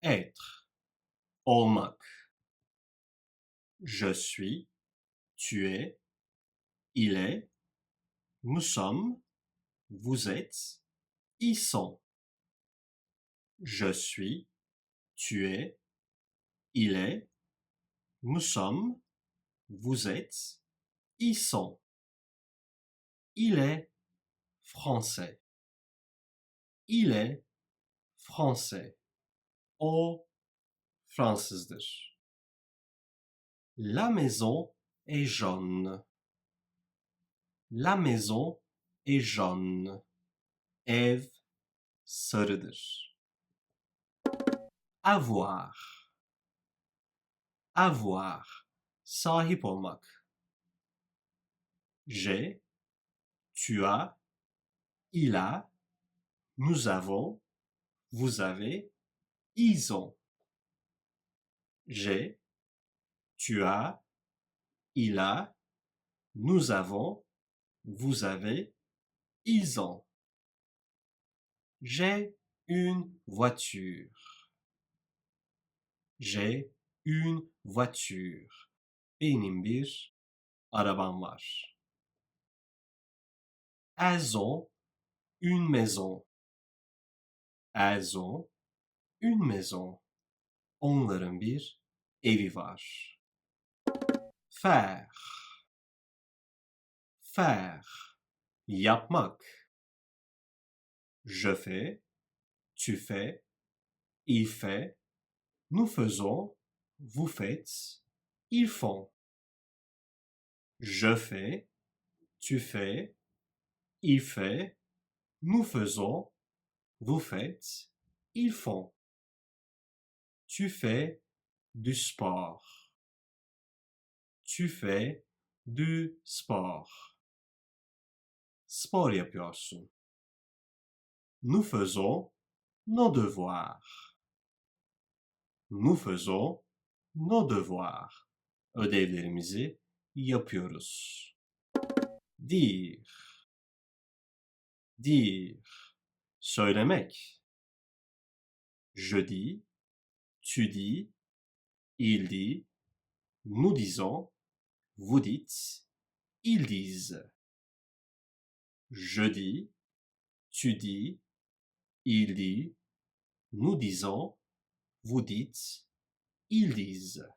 Être, olmak. Je suis, tu es, il est, nous sommes, vous êtes, ils sont. Je suis, tu es, il est, nous sommes, vous êtes, ils sont. Il est français. Il est français. O Fransızdır. La maison est jaune. La maison est jaune. Ev sarıdır. Avoir. Avoir. Sahip olmak. J'ai, tu as, il a, nous avons, vous avez, ils ont. J'ai, tu as, il a, nous avons, vous avez, ils ont. J'ai une voiture. J'ai une voiture. Benim bir arabam var. Elles ont une maison. Elles ont une maison. Onların bir evi var. Faire. Faire. Yapmak. Je fais, tu fais, il fait, nous faisons, vous faites, ils font. Je fais, tu fais, il fait, nous faisons, vous faites, ils font. Tu fais du sport. Tu fais du sport. Spor yapıyorsun. Nous faisons nos devoirs. Nous faisons nos devoirs. Ödevlerimizi yapıyoruz. Dire. Dire. Söylemek. Je dis, tu dis, il dit, nous disons, vous dites, ils disent. Je dis, tu dis, il dit, nous disons, vous dites, ils disent.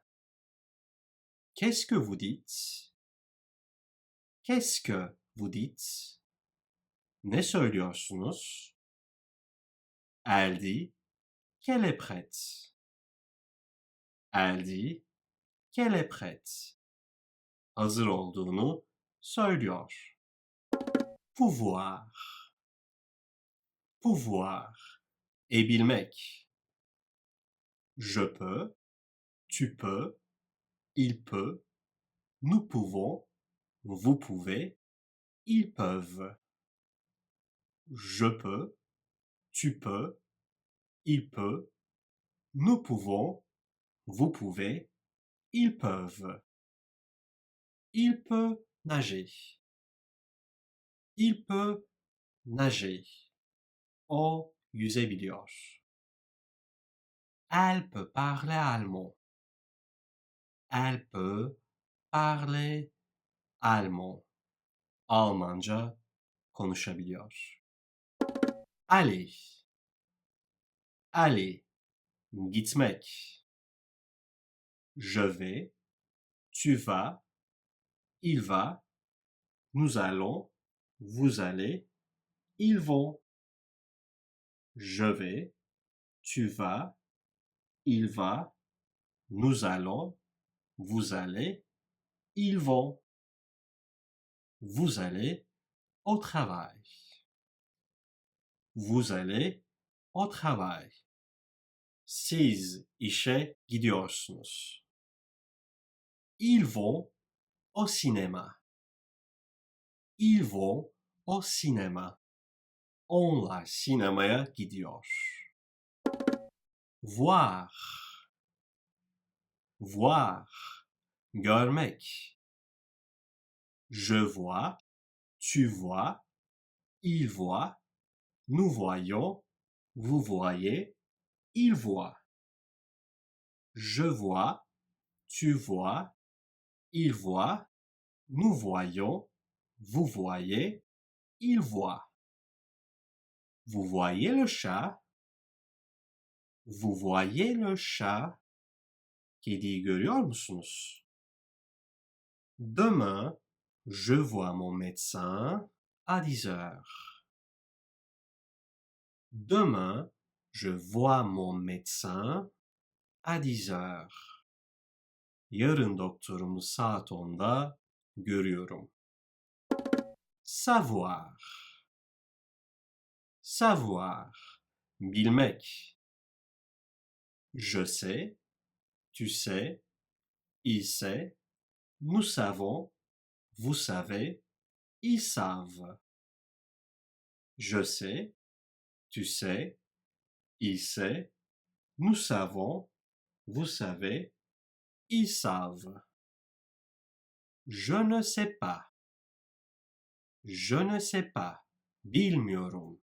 Qu'est-ce que vous dites? Qu'est-ce que vous dites? Ne söylüyorsunuz? Elle dit qu'elle est prête. Elle dit qu'elle est prête. Hazır olduğunu söylüyor. Pouvoir. Pouvoir. Ebilmek. Je peux, tu peux, il peut, nous pouvons, vous pouvez, ils peuvent. Je peux, tu peux, il peut, nous pouvons, vous pouvez, ils peuvent. Il peut nager. Il peut nager. O yüzebiliyor. Elle peut parler allemand. Elle peut parler allemand. Almanca konuşabiliyor. Aller. Aller. Gitmek. Je vais, tu vas, il va, nous allons, vous allez, ils vont. Je vais, tu vas, il va, nous allons, vous allez, ils vont. Vous allez au travail. Vous allez au travail. Siz işe gidiyorsunuz. Ils vont au cinéma. Ils vont au cinéma. Onlar sinemaya gidiyor. Voir. Voir. Görmek. Je vois, tu vois, il voit, nous voyons, vous voyez, il voit. je vois, tu vois, il voit, nous voyons, vous voyez, il voit. Vous voyez le chat? Vous voyez le chat? Kediyi görüyor musunuz? Demain, je vois mon médecin à 10 heures. Demain, je vois mon médecin à 10 heures. Yarın doktorumu saat 10'da görüyorum. Savoir. Savoir. Bilmek. Je sais, tu sais, il sait, nous savons, vous savez, ils savent. Je sais, tu sais, il sait, nous savons, vous savez, ils savent. Je ne sais pas. Je ne sais pas. Bilmiyorum.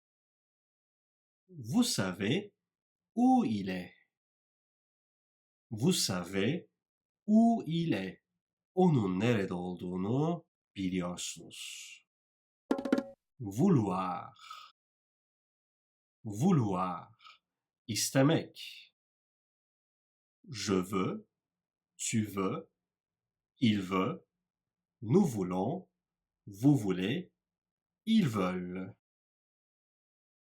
Vous savez où il est. Vous savez où il est. Onun nerede olduğunu biliyorsunuz. Vouloir. Vouloir. İstemek. Je veux, tu veux, il veut, nous voulons, vous voulez, ils veulent.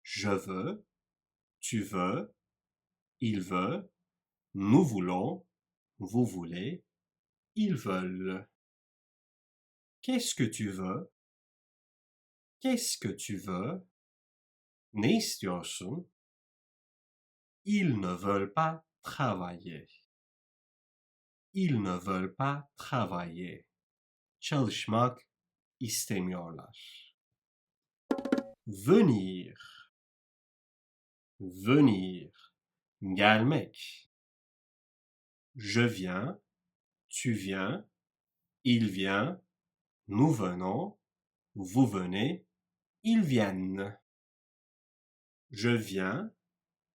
Je veux, tu veux, il veut, nous voulons, vous voulez, ils veulent. Qu'est-ce que tu veux? Qu'est-ce que tu veux? Ne istiyorsun? Ils ne veulent pas travailler. Ils ne veulent pas travailler. Çalışmak istemiyorlar. Venir. Venir. Gelmek. Je viens, tu viens, il vient, nous venons, vous venez, ils viennent. Je viens,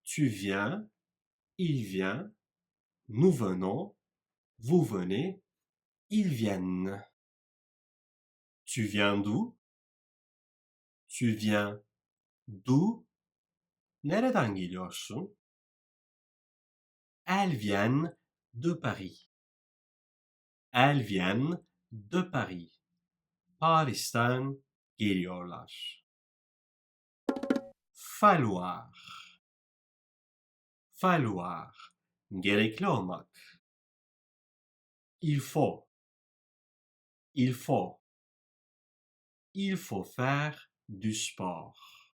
tu viens, il vient, nous venons, vous venez, ils viennent. Tu viens d'où? Tu viens d'où? Nereden geliyorsun? Elles viennent de Paris. Elles viennent de Paris. Paris'ten geliyorlar. Falloir. Falloir. Gerekli olmak. Il faut. Il faut. Il faut faire du sport.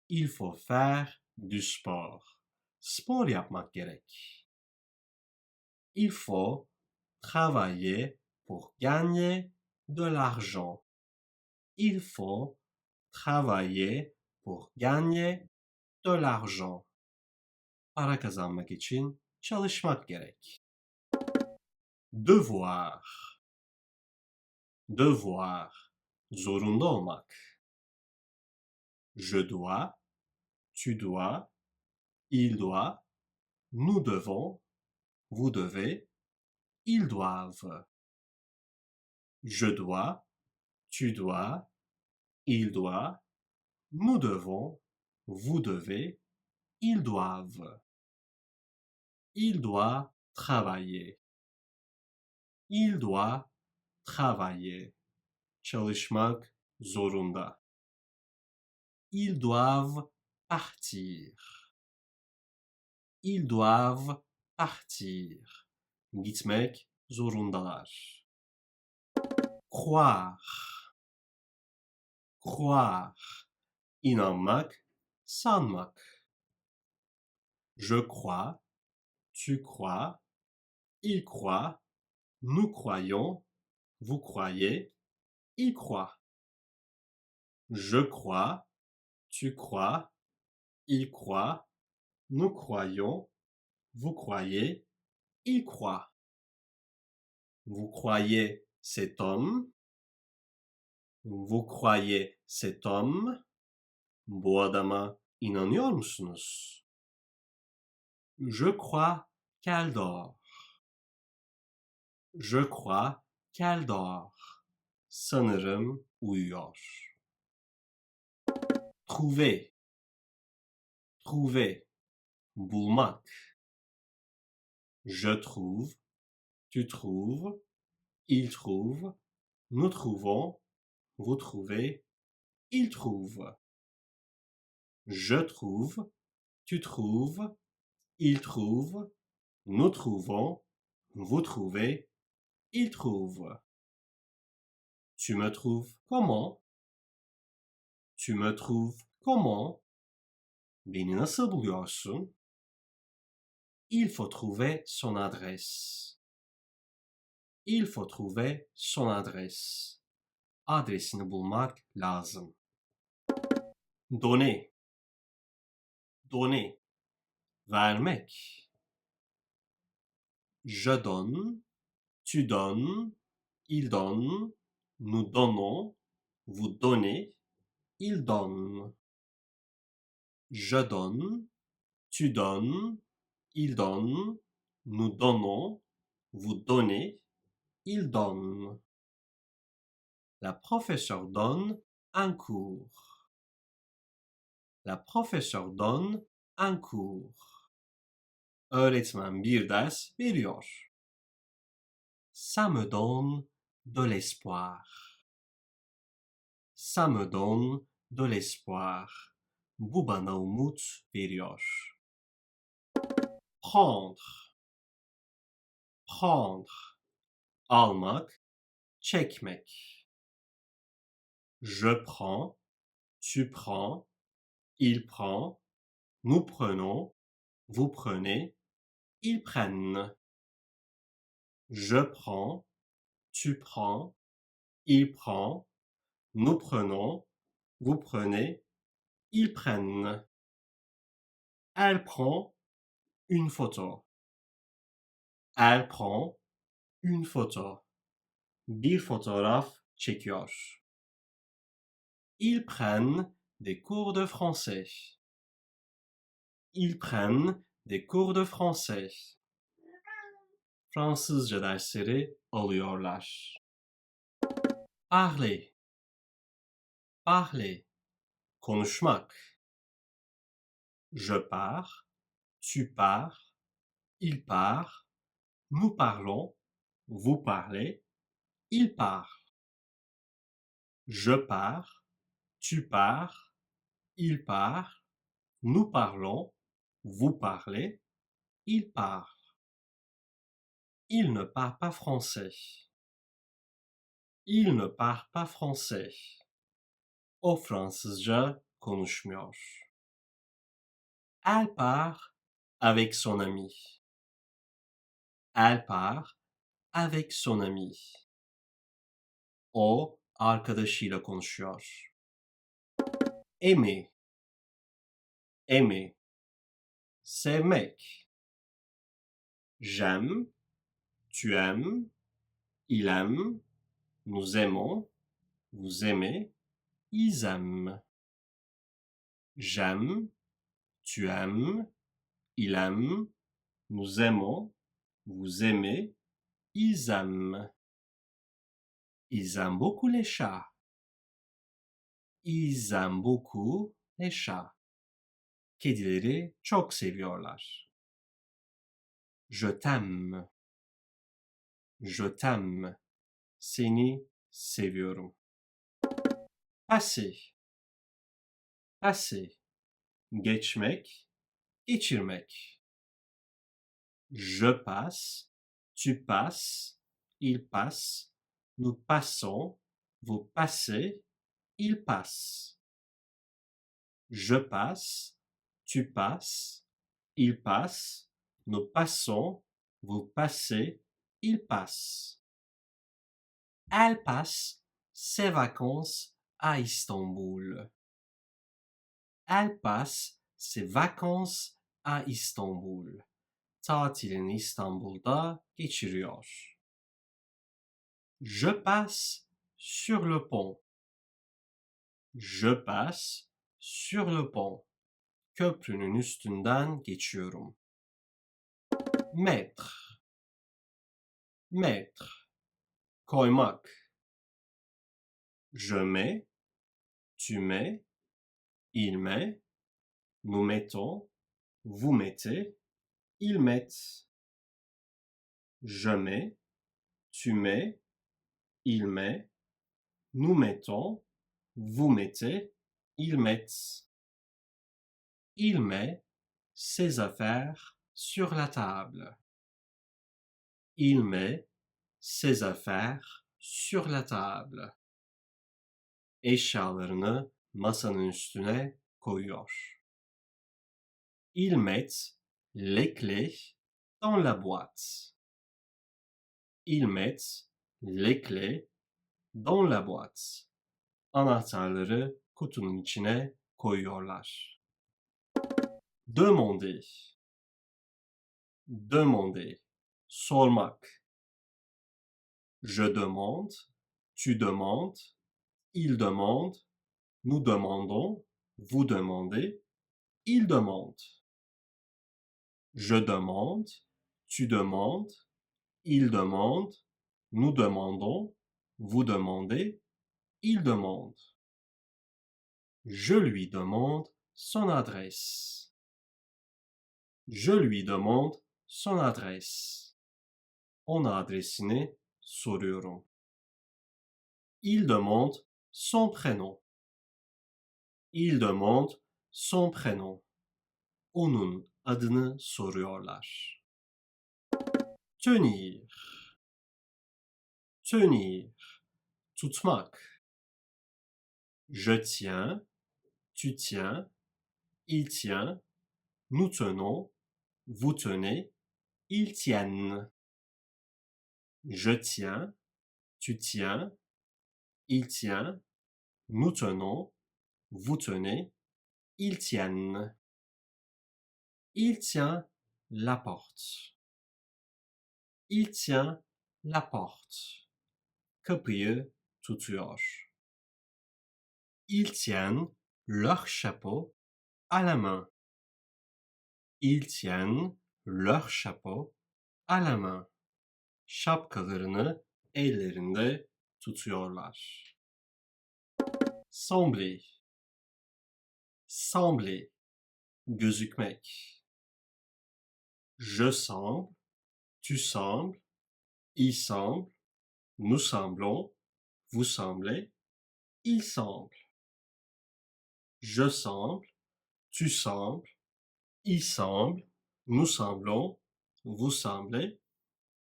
Il faut faire du sport. Spor yapmak gerek. Il faut travailler pour gagner de l'argent. Il faut travailler pour gagner de l'argent. Para kazanmak için çalışmak gerek. Devoir. Devoir. Zorunda olmak. Je dois, tu dois, il doit, nous devons, vous devez, ils doivent. Je dois, tu dois, il doit, nous devons, vous devez, ils doivent. Il doit travailler. Il doit travailler. Çalışmak zorunda. Ils doivent partir. Ils doivent partir. Gitmek zorundalar. Croire. Croire. İnanmak, sanmak. Je crois, tu crois, il croit, nous croyons, vous croyez, il croit. Je crois, tu crois, il croit, nous croyons, vous croyez, il croit. Vous croyez cet homme? Vous croyez cet homme? Bu adama inanıyor musunuz? Je crois qu'elle dort. Je crois qu'elle dort. Sanırım uyuyor. Trouver, trouver, bulmak. Je trouve, tu trouves, il trouve, nous trouvons, vous trouvez, il trouve. Je trouve, tu trouves, il trouve, nous trouvons, vous trouvez, il trouve. Tu me trouves comment? Tu me trouves comment? Beni nasıl buluyorsun? Il faut trouver son adresse. Il faut trouver son adresse. Adresini bulmak lazım. Donner, donner, vermek. Je donne, tu donnes, il donne, nous donnons, vous donnez, il donne. Je donne, tu donnes, il donne, nous donnons, vous donnez, il donne. La professeure donne un cours. La professeure donne un cours. Öğretmen bir ders veriyor. Ça me donne de l'espoir. Ça me donne de l'espoir. Bu bana umut veriyor. Prendre. Prendre. Almak, çekmek. Je prends, tu prends, il prend, nous prenons, vous prenez, ils prennent. Je prends, tu prends, il prend, nous prenons, vous prenez, ils prennent. Elle prend une photo. Elle prend une photo. Bir fotoğraf çekiyor. Ils prennent des cours de français. Ils prennent des cours de français. Fransızca dersleri alıyorlar. Parler. Parler. Konuşmak. Je pars, tu pars, il part, nous parlons, vous parlez, il part. Je pars, tu pars, il part, nous parlons, vous parlez, il part. Il ne parle pas français. Il ne parle pas français. O Fransızca konuşmuyor. Elle part avec son ami. Elle part avec son ami. O arkadaşıyla konuşuyor. Aimer. Aimer. Sevmek. J'aime, tu aimes, il aime, nous aimons, vous aimez, ils aiment. J'aime, tu aimes, il aime, nous aimons, vous aimez, ils aiment. Ils aiment beaucoup les chats. Ils aiment beaucoup les chats. Kedileri çok seviyorlar. Je t'aime. Je t'aime. Seni seviyorum. Passer. Passer. Geçmek, geçirmek. Je passe, tu passes, il passe, nous passons, vous passez, il passe. Je passe, tu passes, il passe, nous passons, vous passez, il passe. Elle passe ses vacances à Istanbul. Elle passe ses vacances à Istanbul. Tatilini İstanbul'da geçiriyor. Je passe sur le pont. Je passe sur le pont. Köprünün üstünden geçiyorum. Mettre, mettre. Koymak. Je mets, tu mets, il met, nous mettons, vous mettez, ils mettent. Je mets, tu mets, il met, nous mettons, vous mettez, ils mettent. Il met ses affaires sur la table. Il met ses affaires sur la table. Eşyalarını masanın üstüne koyuyor. Ils mettent les clés dans la boîte. Ils mettent les clés dans la boîte. Anahtarları kutunun içine koyuyorlar. Demander. Demander. Sormak. Je demande, tu demandes, il demande, nous demandons, vous demandez, il demande. Je demande, tu demandes, il demande, nous demandons, vous demandez, il demande. Je lui demande son adresse. Je lui demande son adresse. Ona adresini soruyorum. Il demande son prénom. Il demande son prénom. Onun adını soruyorlar. Tenir. Tenir. Tutmak. Je tiens, tu tiens, il tient, nous tenons, vous tenez, ils tiennent. Je tiens, tu tiens, il tient, nous tenons, vous tenez, ils tiennent. Il tient la porte. Il tient la porte. Kapıyı tutuyor. Ils tiennent leur chapeau à la main. Ils tiennent leur chapeau à la main. Şapkalarını ellerinde tutuyorlar. Sembler. Sembler. Gözükmek. Je semble, tu sembles, il semble, nous semblons, vous semblez, il semble. Je semble, tu sembles, il semble, nous semblons, vous semblez,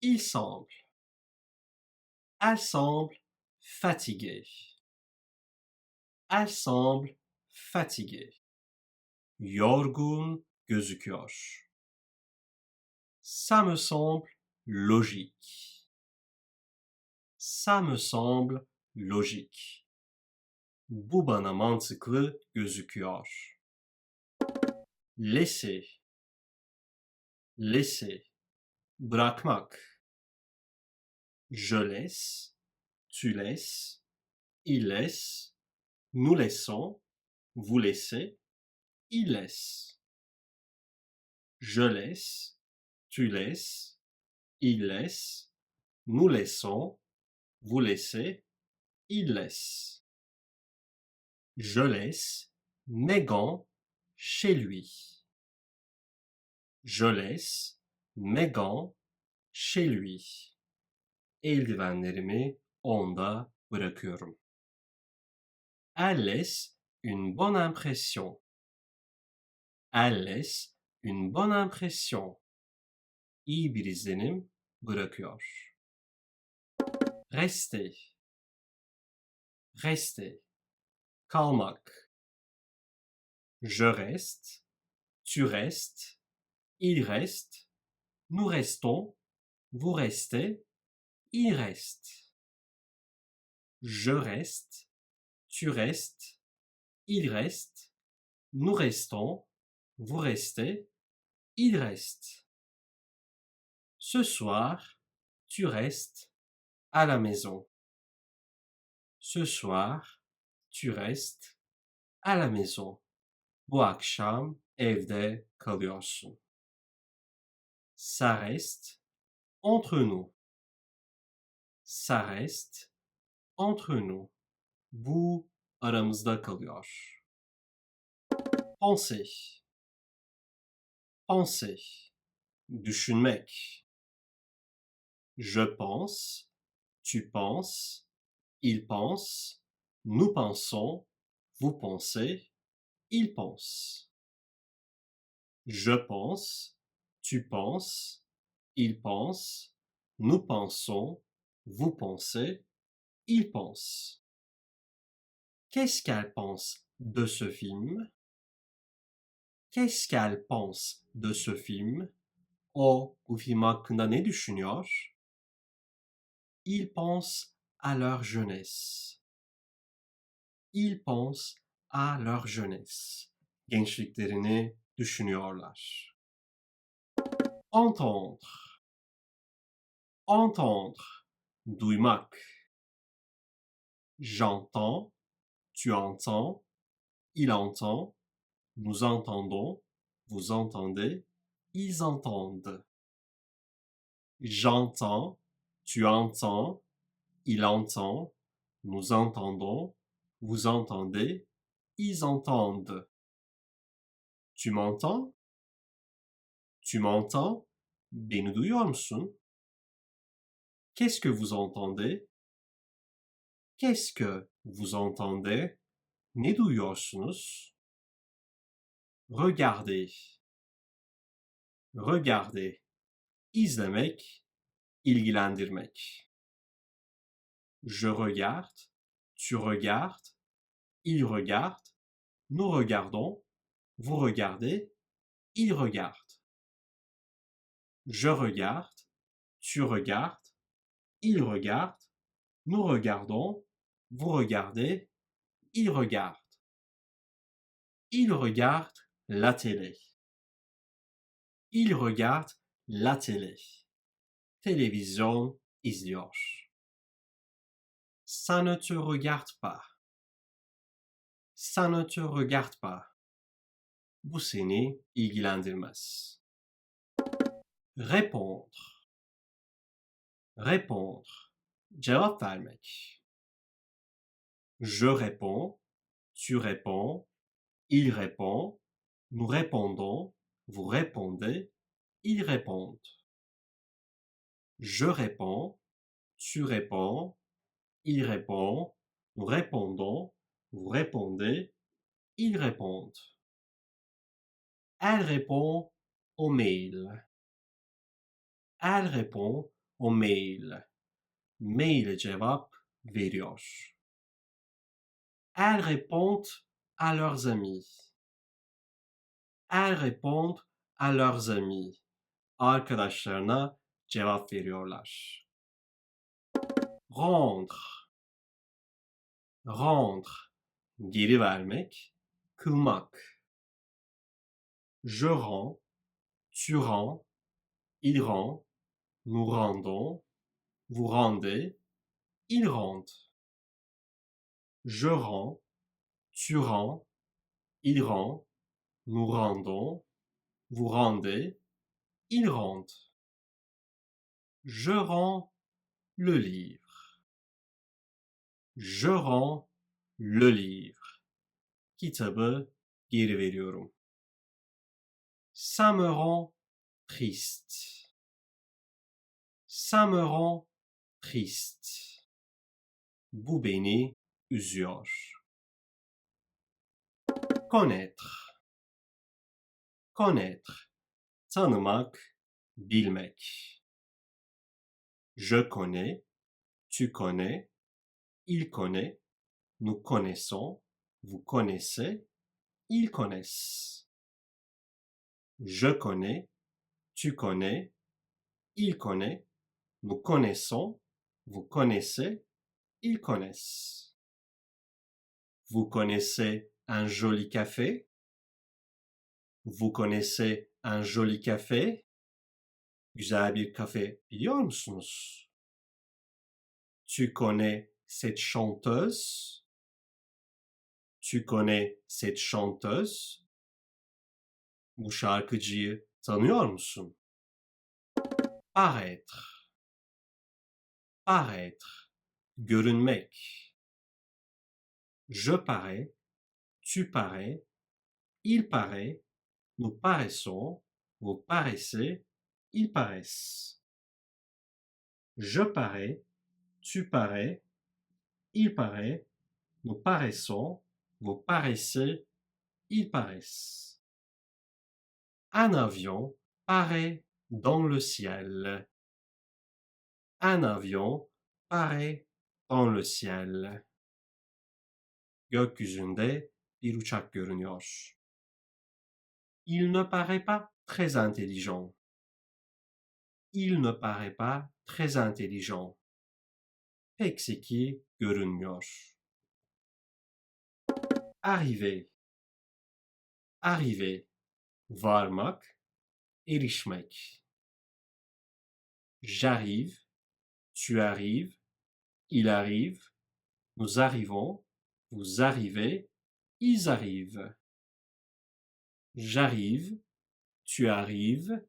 il semble. Elle semble fatiguée. Elle semble fatiguée. Yorgun gözüküyor. Ça me semble logique. Ça me semble logique. Bu bana mantıklı gözüküyor. Laisser. Laisser. Bırakmak. Je laisse, tu laisses, il laisse, nous laissons, vous laissez, il laisse. Je laisse, tu laisses, il laisse, nous laissons, vous laissez, il laisse. Je laisse mes gants chez lui. Je laisse mes gants chez lui. Eldivenlerimi onda bırakıyorum. Elle laisse une bonne impression. Elle laisse une bonne impression. İyi bir izlenim bırakıyor. Rester. Rester. Kalmak. Je reste, tu restes, il reste, nous restons, vous restez, il reste. Je reste, tu restes, il reste, nous restons, vous restez, il reste. Ce soir, tu restes à la maison. Ce soir, tu restes à la maison. Bu akşam evde kalıyorsun. Ça reste entre nous. Ça reste entre nous. Bu aramızda kalıyor. Penser. Penser. Düşünmek. Je pense, tu penses, il pense, nous pensons, vous pensez, il pense. Je pense, tu penses, il pense, nous pensons, vous pensez, il pense. Qu'est-ce qu'elle pense de ce film? Qu'est-ce qu'elle pense de ce film? O bu film hakkında ne düşünüyor? Ils pensent à leur jeunesse. Ils pensent à leur jeunesse. Gençliklerini düşünüyorlar. Entendre. Entendre. Duymak. J'entends, tu entends, il entend, nous entendons, vous entendez, ils entendent. J'entends, tu entends, il entend, nous entendons, vous entendez, ils entendent. Tu m'entends? Tu m'entends? Beni duyuyor musun? Qu'est-ce que vous entendez? Qu'est-ce que vous entendez? Ne duyuyorsunuz? Regardez. Regardez. İzlemek, ilgilendirmek. Je regarde, tu regardes, il regarde, nous regardons, vous regardez, il regarde. Je regarde, tu regardes, il regarde, nous regardons, vous regardez, il regarde. Il regarde la télé. Il regarde la télé. Televizyon izliyor. Ça ne te regarde pas. Ça ne te regarde pas. Bu seni ilgilendirmez. Répondre. Répondre. Cevap vermek. Je réponds, tu réponds, il répond, nous répondons, vous répondez, ils répondent. Je réponds, tu réponds, il répond, nous répondons, vous répondez, ils répondent. Elle répond au mail. Elle répond au mail. Mail cevap veriyor. Elles répondent à leurs amis. Elles répondent à leurs amis. Arkadaşlarına cevap veriyorlar. Rendre. Rendre. Geri vermek, kılmak. Je rends, tu rends, il rend, nous rendons, vous rendez, ils rendent. Je rends, tu rends, il rend, nous rendons, vous rendez, ils rendent. Je rends le livre. Je rends le livre. Kitabı geri veriyorum. Ça me rend triste. Ça me rend triste. Bu beni üzüyor. Connaître. Connaître. Tanımak, bilmek. Je connais, tu connais, il connaît, nous connaissons, vous connaissez, ils connaissent. Je connais, tu connais, il connaît, nous connaissons, vous connaissez, ils connaissent. Vous connaissez un joli café? Vous connaissez un joli café? Güzel bir kafe biliyor musunuz? Tu connais cette chanteuse? Tu connais cette chanteuse? Bu şarkıcıyı tanıyor musun? paraître, paraître, görünmek. Je parais, tu parais, il paraît, nous paraissons, vous paraissez, ils paraissent. Je parais, tu parais, il paraît, nous paraissons, vous paraissez, ils paraissent. Un avion paraît dans le ciel. Un avion paraît dans le ciel. Gökyüzünde bir uçak görünüyor. Il ne paraît pas très intelligent. Il ne paraît pas très intelligent. Pek zeki görünmüyor. Arriver, arriver, varmak, erişmek. J'arrive, tu arrives, il arrive, nous arrivons, vous arrivez, ils arrivent. J'arrive, tu arrives,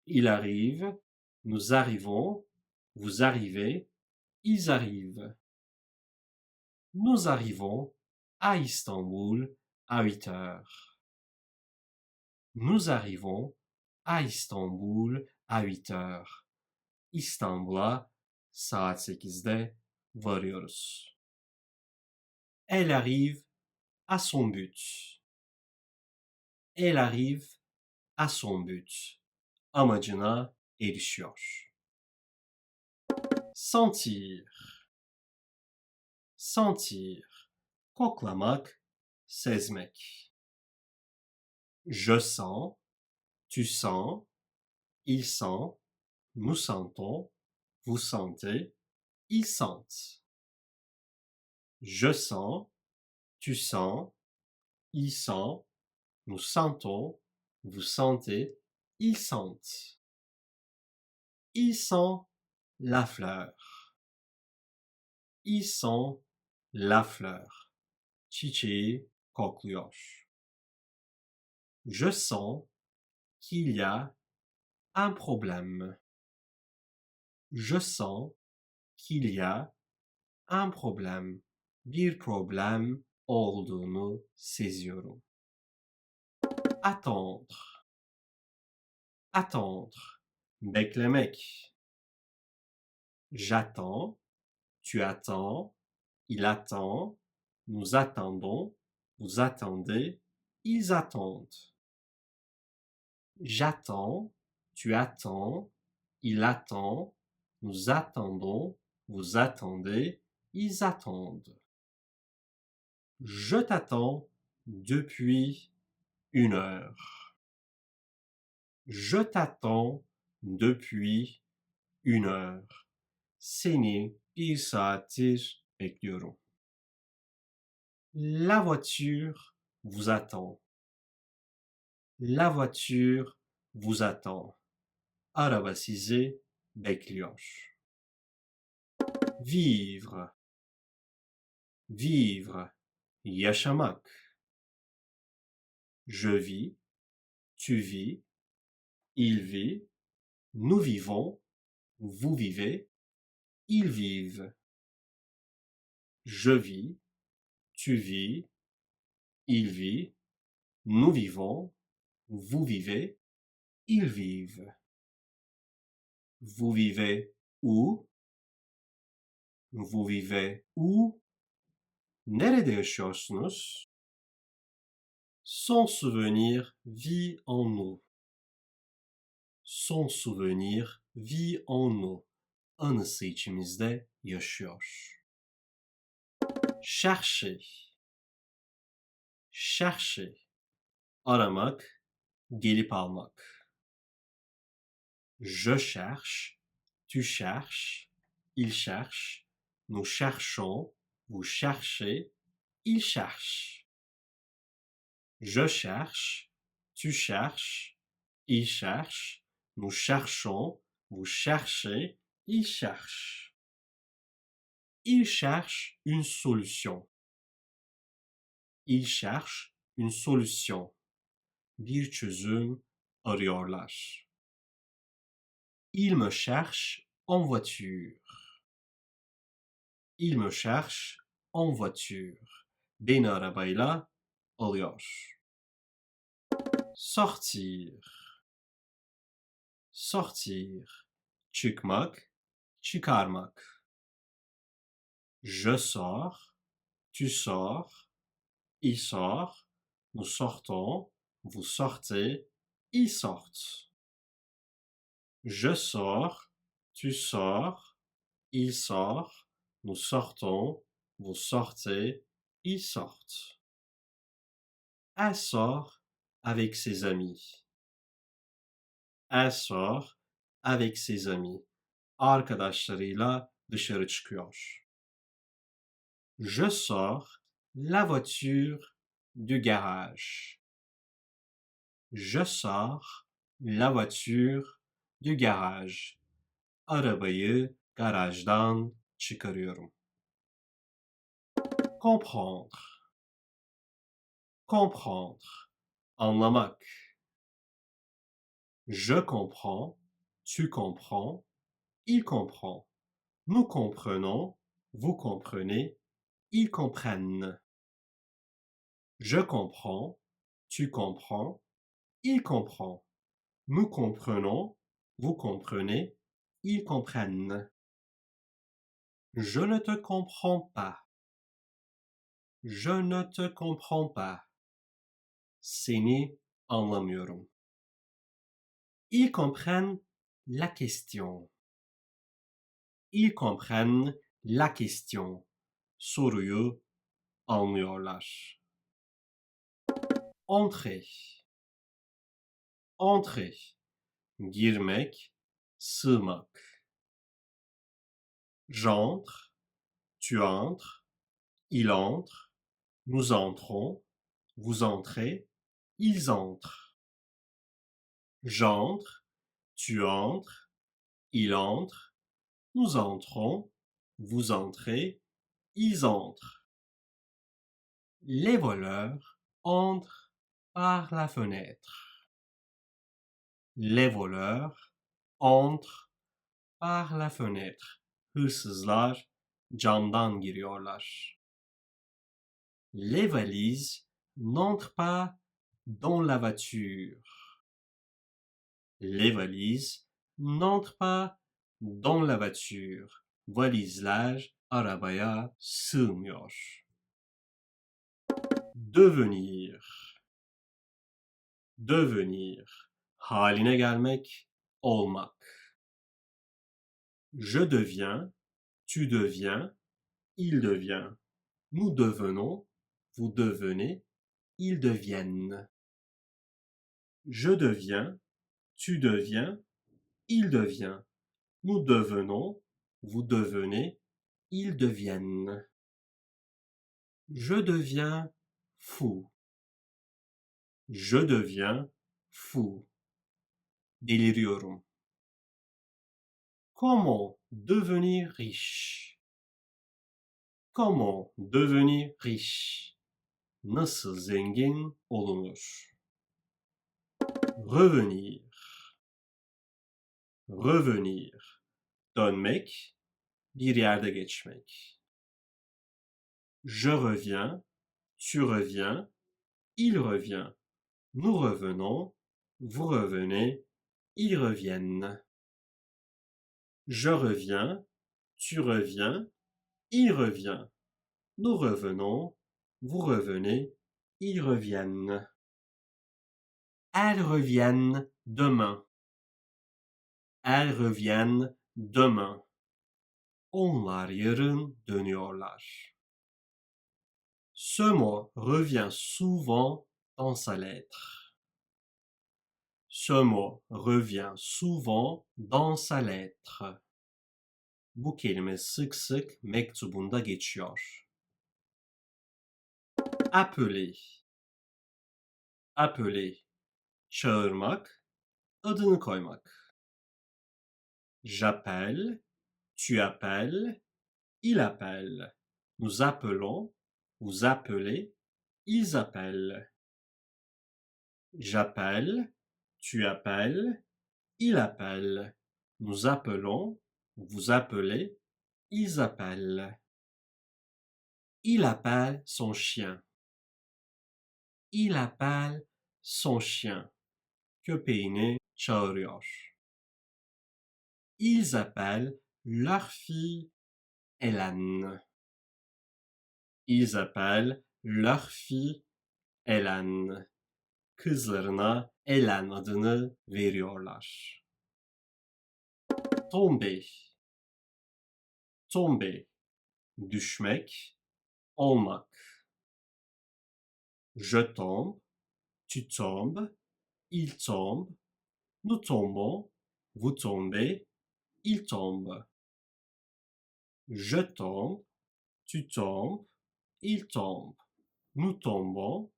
il arrive, nous arrivons, vous arrivez, ils arrivent. Nous arrivons à Istanbul à 8 heures. Nous arrivons à Istanbul à 8 heures. İstanbul'a saat 8'de varıyoruz. Elle arrive à son but. Elle arrive à son but. Amacına erişiyor. Sentir. Sentir. Koklamak, sezmek. Je sens, tu sens, il sent, nous sentons, vous sentez, ils sentent. Je sens, tu sens, il sent, nous sentons, vous sentez, ils sentent. Il sent la fleur. Il sent la fleur. Çiçeği kokluyor. Je sens qu'il y a un problème. Je sens qu'il y a un problème. Bir problem olduğunu seziyorum. Attendre. Attendre. Beklemek. J'attends, tu attends, il attend, nous attendons, vous attendez, ils attendent. J'attends, tu attends, il attend, nous attendons, vous attendez, ils attendent. Je t'attends depuis 1 heure. Je t'attends depuis 1 heure. Seni bir saattir bekliyorum. La voiture vous attend. La voiture vous attend. Araba sizi bekliyor. Vivre. Vivre. Yaşamak. Je vis, tu vis, il vit, nous vivons, vous vivez, ils vivent. Je vis, tu vis, il vit, nous vivons, vous vivez, ils vivent. Vous vivez où? Vous vivez où? Nerede yaşıyorsunuz? Son souvenir vit en nous. Son souvenir vit en nous. Anısı içimizde yaşıyor. Chercher. Chercher. Aramak, gelip almak. Je cherche, tu cherches, il cherche, nous cherchons, vous cherchez, il cherche. Je cherche, tu cherches, il cherche, nous cherchons, vous cherchez, il cherche. Il cherche une solution. Il cherche une solution. Bir çözüm arıyorlar. Il me cherche en voiture. Il me cherche en voiture. Beni arabayla alıyor. Sortir. Sortir. Çıkmak, çıkarmak. Je sors, tu sors, il sort, nous sortons, vous sortez, ils sortent. Je sors, tu sors, il sort, nous sortons, vous sortez, ils sortent. Elle sort avec ses amis. Elle sort avec ses amis. Arkadaşlarıyla dışarı çıkıyor. Je sors la voiture du garage. Je sors la voiture du garage. Arabayı garajdan çıkarıyorum. Comprendre. Comprendre. Anlamak. Je comprends, tu comprends, il comprend. Nous comprenons, vous comprenez, ils comprennent. Je comprends, tu comprends, il comprend. Nous comprenons, vous comprenez, ils comprennent. Je ne te comprends pas. Je ne te comprends pas. Seni anlamıyorum. Ils comprennent la question. Ils comprennent la question. Soruyu anlıyorlar. Entrer. Entrer. Girmek, sığmak. J'entre, tu entres, il entre, nous entrons, vous entrez, ils entrent. J'entre, tu entres, il entre, nous entrons, vous entrez, ils entrent. Les voleurs entrent par la fenêtre. Les voleurs entrent par la fenêtre. Hırsızlar camdan giriyorlar. Les valises n'entrent pas dans la voiture. Les valises n'entrent pas dans la voiture. Valizler arabaya sığmıyor. Devenir. Devenir. Haline gelmek, olmak. Je deviens, tu deviens, il devient. Nous devenons, vous devenez, ils deviennent. Je deviens, tu deviens, il devient. Nous devenons, vous devenez, ils deviennent. Je deviens fou. Je deviens fou. Deliriyorum. Comment devenir riche? Comment devenir riche? Nasıl zengin olunur? Revenir. Revenir. Dönmek, bir yerde geçmek. Je reviens, tu reviens, il revient. Nous revenons, vous revenez, ils reviennent. Je reviens, tu reviens, il revient. Nous revenons, vous revenez, ils reviennent. Elles reviennent demain. Elles reviennent demain. Onlar yarın dönüyorlar. Ce mot revient souvent dans sa lettre. Ce mot revient souvent dans sa lettre. Bu kelime sık sık mektubunda geçiyor. Appeler. Appeler. Çağırmak, adını koymak. J'appelle, tu appelles, il appelle. Nous appelons, vous appelez, ils appellent. J'appelle, tu appelles, il appelle. Nous appelons, vous appelez, ils appellent. Il appelle son chien. Il appelle son chien. Köpeğini çağırıyor. Ils appellent leur fille Hélène. Ils appellent leur fille Hélène. Kızlarına Hélène adını veriyorlar. Tomber. Tomber. Düşmek, olmak. Je tombe, tu tombes, il tombe, nous tombons, vous tombez, il tombe. Je tombe, tu tombes, il tombe, nous tombons,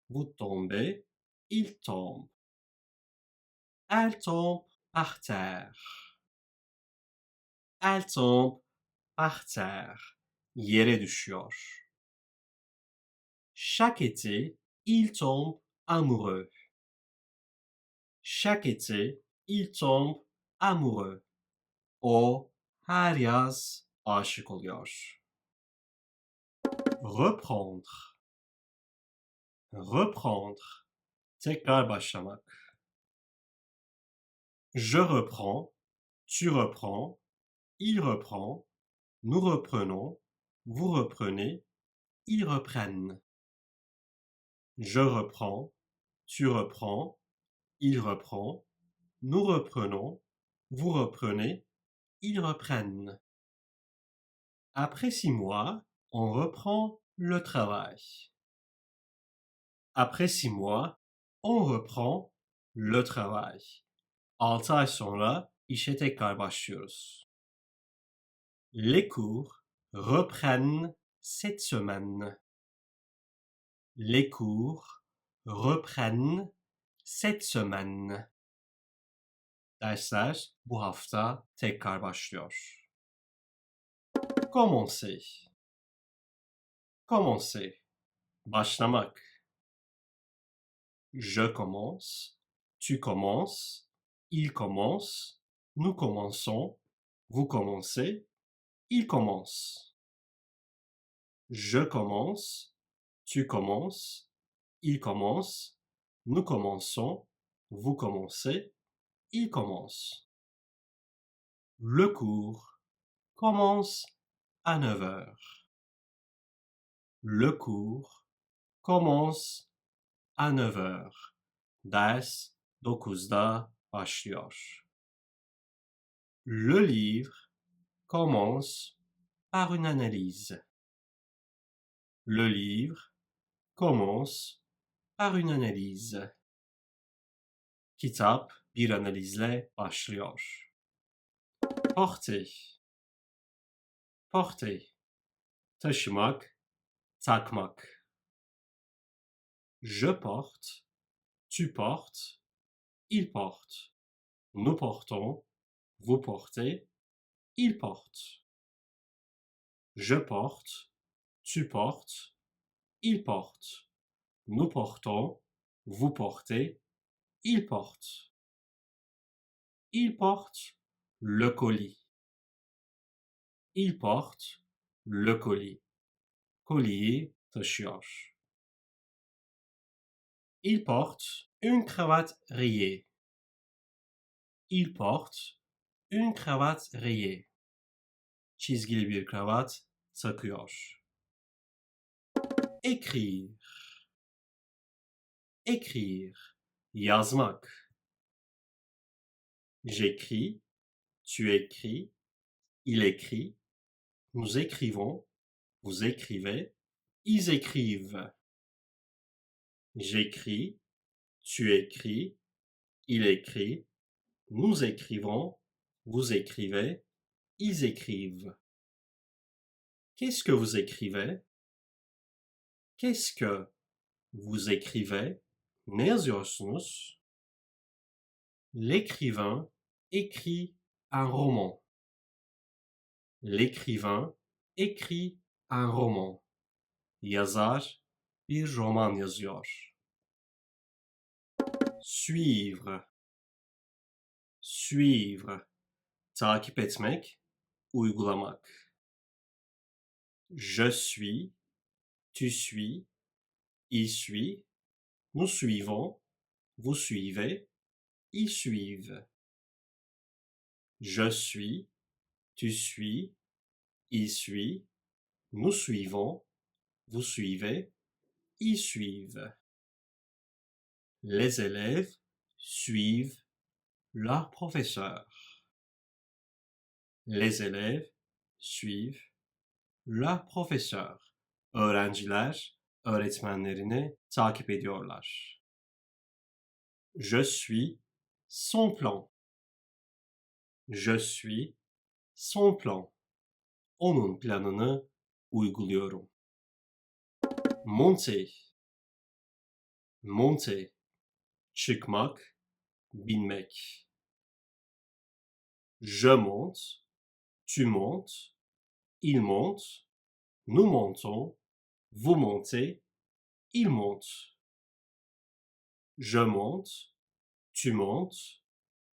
vous tombez, il tombe. Elle tombe par terre. Elle tombe par terre. Yere düşüyor. Chaque été, il tombe amoureux. Chaque été, il tombe amoureux. O her yaz aşık oluyor. Reprendre. Reprendre. Tekrar başlamak. Je reprends, tu reprends, il reprend, nous reprenons, vous reprenez, ils reprennent. Je reprends, tu reprends, il reprend, nous reprenons, vous reprenez, ils reprennent. Après 6 mois, on reprend le travail. Après 6 mois, on reprend le travail. 6 ay sonra işe tekrar başlıyoruz. Les cours reprennent cette semaine. Les cours reprennent cette semaine. Dersler bu hafta tekrar başlıyor. Commencer. Commencer. Başlamak. Je commence, tu commences, il commence, nous commençons, vous commencez, il commence. Je commence, tu commences, il commence, nous commençons, vous commencez, il commence. Le cours commence à 9 heures. Le cours commence à 9 heures. Ders 9'da başlıyor. Le livre commence par une analyse. Le livre commence par une analyse. Kitap bir analizle başlıyor. Porter. Porter. Taşımak, takmak. Je porte, tu portes, il porte. Nous portons, vous portez, il porte. Je porte, tu portes, il porte. Nous portons, vous portez, il porte. Il porte le colis. Il porte le colis. Koliyi taşıyor. Il porte une cravate rayée. Il porte une cravate rayée. Çizgili bir kravat takıyor. Écrire. Écrire. Yazmak. J'écris, tu écris, il écrit, nous écrivons, vous écrivez, ils écrivent. J'écris, tu écris, il écrit, nous écrivons, vous écrivez, ils écrivent. Qu'est-ce que vous écrivez? Qu'est-ce que vous écrivez? Ne yazıyorsunuz? L'écrivain écrit un roman. L'écrivain écrit un roman. Yazar bir roman yazıyor. Suivre. Suivre. Takip etmek, uygulamak. Je suis, tu suis, il suit, nous suivons, vous suivez, ils suivent. Je suis, tu suis, il suit, nous suivons, vous suivez, ils suivent. Les élèves suivent leur professeur. Les élèves suivent leur professeur. Öğrenciler öğretmenlerini takip ediyorlar. Je suis son plan. Je suis son plan. Onun planını uyguluyorum. Monter. Monter. Çıkmak, binmek. Je monte, tu montes, il monte, nous montons, vous montez, il monte. Je monte, tu montes,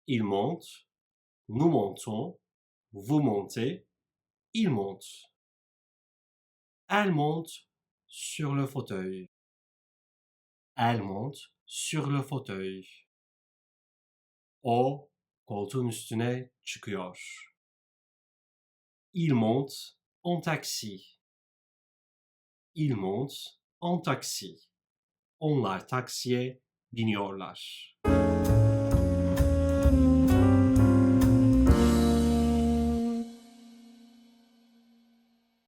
il monte, nous montons, vous montez, il monte. Elle monte sur le fauteuil. Elle monte sur le fauteuil. O koltuğun üstüne çıkıyor. Il monte en taxi. Il monte en taxi. Onlar taksiye biniyorlar.